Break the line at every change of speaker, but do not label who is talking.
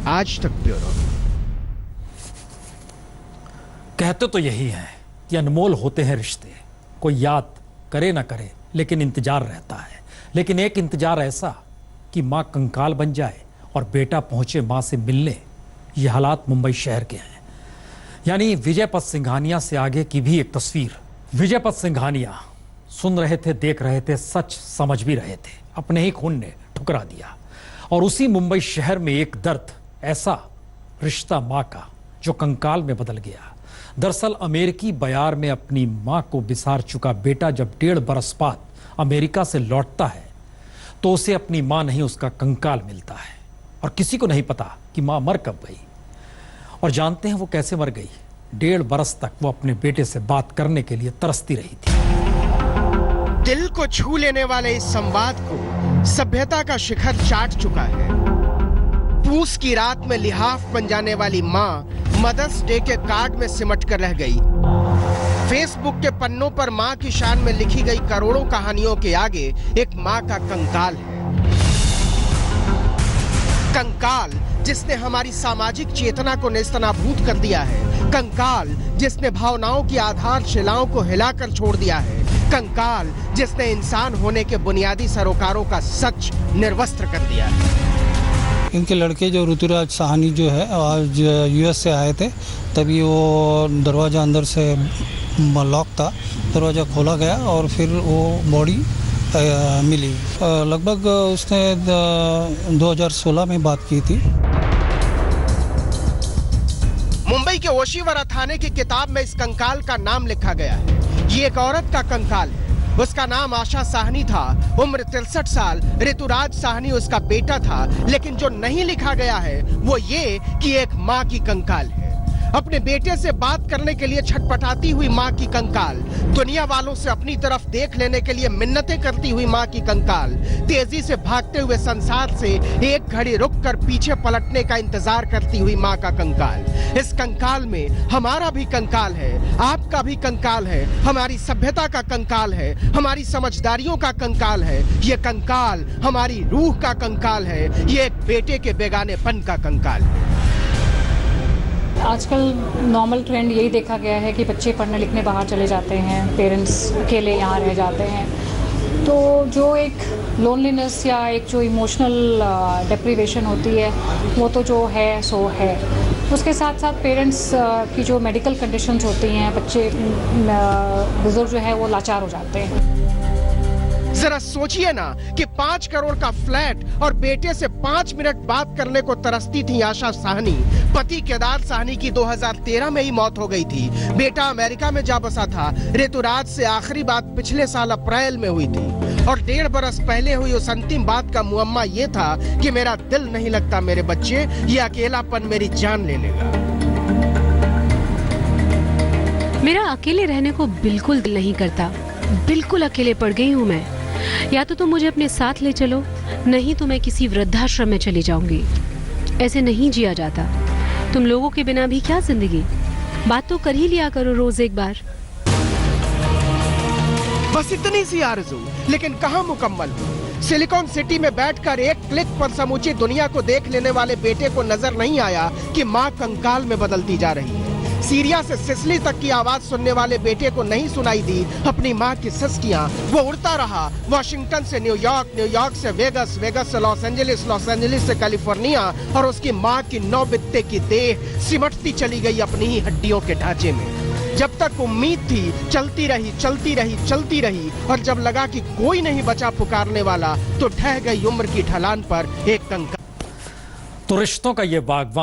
आज तक ब्यूरो।
कहते तो यही है कि अनमोल होते हैं रिश्ते, कोई याद करे ना करे लेकिन इंतजार रहता है। लेकिन एक इंतजार ऐसा कि मां कंकाल बन जाए और बेटा पहुंचे मां से मिलने, ये हालात मुंबई शहर के हैं। यानी विजयपथ सिंघानिया से आगे की भी एक तस्वीर। विजयपथ सिंघानिया सुन रहे थे, देख रहे थे, सच समझ भी रहे थे, अपने ही खून ने ठुकरा दिया। और उसी मुंबई शहर में एक दर्द, ऐसा रिश्ता मां का जो कंकाल में बदल गया। दरअसल अमेरिकी बयार में अपनी मां को बिसार चुका बेटा जब 1.5 बरस बाद अमेरिका से लौटता है तो उसे अपनी मां नहीं, उसका कंकाल मिलता है। और किसी को नहीं पता कि मां मर कब गई। और जानते हैं वो कैसे मर गई? 1.5 बरस तक वो अपने बेटे से बात करने के लिए तरसती रही थी।
दिल को छू लेने वाले इस संवाद को सभ्यता का शिखर चाट चुका है। पूस की रात में लिहाफ बन जाने वाली मां मदर्स डे के कार्ड में सिमट कर रह गई। फेसबुक के पन्नों पर मां की शान में लिखी गई करोड़ों कहानियों के आगे एक मां का कंकाल है। कंकाल जिसने हमारी सामाजिक चेतना को नेस्तनाबूद कर दिया है। कंकाल जिसने भावनाओं की आधारशिलाओं को हिलाकर छोड़ दिया है। कंकाल जिसने इंसान होने के बुनियादी सरोकारों का सच निर्वस्त्र कर दिया है।
इनके लड़के जो ऋतुराज साहनी जो है आज यूएस से आए थे, तभी वो दरवाज़ा अंदर से लॉक था, दरवाज़ा खोला गया और फिर वो बॉडी मिली। लगभग उसने 2016 में बात की थी।
मुंबई के ओशिवरा थाने की किताब में इस कंकाल का नाम लिखा गया है। ये एक औरत का कंकाल है। उसका नाम आशा साहनी था, उम्र 63 साल। ऋतुराज साहनी उसका बेटा था। लेकिन जो नहीं लिखा गया है वो ये कि एक मां की कंकाल है। अपने बेटे से बात करने के लिए छटपटाती हुई मां की कंकाल, दुनिया वालों से अपनी तरफ देख लेने के लिए मिन्नतें करती हुई मां की कंकाल, तेजी से भागते हुए संसार से एक घड़ी रुककर पीछे पलटने का इंतजार करती हुई मां का कंकाल। इस कंकाल में हमारा भी कंकाल है, आपका भी कंकाल है, हमारी सभ्यता का कंकाल है, हमारी समझदारियों का कंकाल है। ये कंकाल हमारी रूह का कंकाल है। ये एक बेटे के बेगानेपन का कंकाल है।
आजकल नॉर्मल ट्रेंड यही देखा गया है कि बच्चे पढ़ने लिखने बाहर चले जाते हैं, पेरेंट्स अकेले यहाँ रह जाते हैं। तो जो एक लोनलीनेस या एक जो इमोशनल डिप्रीवेशन होती है वो तो जो है सो है। उसके साथ साथ पेरेंट्स की जो मेडिकल कंडीशंस होती हैं, बच्चे बुजुर्ग जो है वो लाचार हो जाते हैं।
जरा सोचिए ना कि 5 करोड़ का फ्लैट और बेटे से 5 मिनट बात करने को तरसती थी आशा साहनी। पति केदार साहनी की 2013 में ही मौत हो गई थी। बेटा अमेरिका में जा बसा था। ऋतुराज से आखिरी बात पिछले साल अप्रैल में हुई थी और 1.5 बरस पहले हुई उस अंतिम बात का मुअम्मा ये था कि मेरा दिल नहीं लगता मेरे बच्चे, ये अकेलापन मेरी जान ले लेगा।
मेरा अकेले रहने को बिल्कुल दिल नहीं करता। बिल्कुल अकेले पड़ गई हूँ मैं। या तो तुम मुझे अपने साथ ले चलो, नहीं तो मैं किसी वृद्धाश्रम में चली जाऊंगी। ऐसे नहीं जिया जाता। तुम लोगों के बिना भी क्या जिंदगी। बात तो कर ही लिया करो रोज एक बार।
बस इतनी सी आरज़ू, लेकिन कहाँ मुकम्मल हुई। सिलिकॉन सिटी में बैठकर एक क्लिक पर समूची दुनिया को देख लेने वाले बेटे को नजर नहीं आया कि मां कंकाल में बदलती जा रही है। सीरिया से सिसिली तक की आवाज सुनने वाले बेटे को नहीं सुनाई दी अपनी मां की सिसकियां। वो उड़ता रहा, वॉशिंगटन से न्यूयॉर्क, न्यूयॉर्क से वेगस, वेगस से लॉस एंजलिस, लॉस एंजलिस से कैलिफोर्निया। और उसकी मां की 9 बित्ते की देह सिमटती चली गई अपनी ही हड्डियों के ढांचे में। जब तक उम्मीद थी चलती रही, चलती रही, चलती रही। और जब लगा कि कोई नहीं बचा पुकारने वाला, तो ढह गई उम्र की ढलान पर एक कंकाल।
तो रिश्तों का ये बागवान